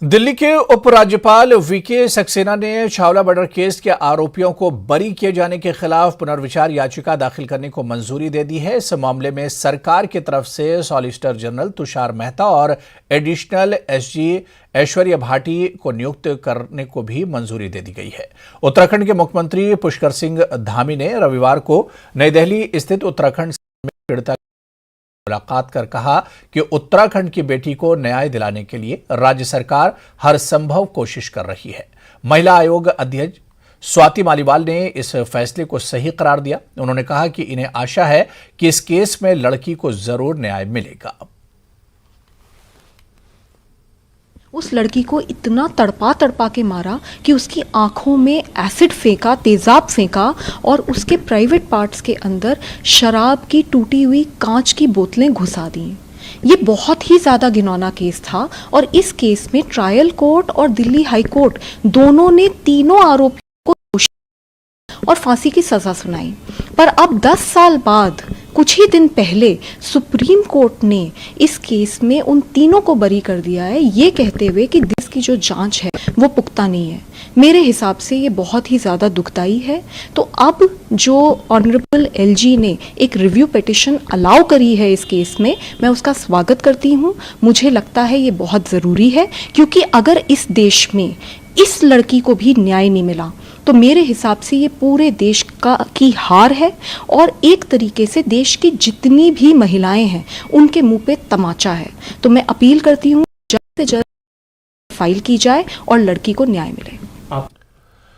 दिल्ली के उपराज्यपाल वीके सक्सेना ने छावला मर्डर केस के आरोपियों को बरी किए जाने के खिलाफ पुनर्विचार याचिका दाखिल करने को मंजूरी दे दी है। इस मामले में सरकार की तरफ से सॉलिसिटर जनरल तुषार मेहता और एडिशनल एसजी ऐश्वर्या भाटी को नियुक्त करने को भी मंजूरी दे दी गई है। उत्तराखंड के मुख्यमंत्री पुष्कर सिंह धामी ने रविवार को नई दिल्ली स्थित उत्तराखंड में पीड़िता मुलाकात कर कहा कि उत्तराखंड की बेटी को न्याय दिलाने के लिए राज्य सरकार हर संभव कोशिश कर रही है। महिला आयोग अध्यक्ष स्वाति मालीवाल ने इस फैसले को सही करार दिया। उन्होंने कहा कि इन्हें आशा है कि इस केस में लड़की को जरूर न्याय मिलेगा। उस लड़की को इतना तड़पा तड़पा के मारा कि उसकी आंखों में एसिड फेंका, तेजाब फेंका और उसके प्राइवेट पार्ट्स के अंदर शराब की टूटी हुई कांच की बोतलें घुसा दी। ये बहुत ही ज़्यादा घिनौना केस था और इस केस में ट्रायल कोर्ट और दिल्ली हाई कोर्ट दोनों ने तीनों आरोपियों को दोषी और फांसी की सज़ा सुनाई। पर अब 10 साल बाद कुछ ही दिन पहले सुप्रीम कोर्ट ने इस केस में उन तीनों को बरी कर दिया है, ये कहते हुए कि देश की जो जांच है वो पुख्ता नहीं है। मेरे हिसाब से ये बहुत ही ज़्यादा दुखदाई है। तो अब जो ऑनरेबल एलजी ने एक रिव्यू पिटिशन अलाउ करी है इस केस में, मैं उसका स्वागत करती हूँ। मुझे लगता है ये बहुत ज़रूरी है, क्योंकि अगर इस देश में इस लड़की को भी न्याय नहीं मिला तो मेरे हिसाब से ये पूरे देश की हार है और एक तरीके से देश की जितनी भी महिलाएं हैं उनके मुंह पे तमाचा है। तो मैं अपील करती हूँ जल्द से जल्द फाइल की जाए और लड़की को न्याय मिले।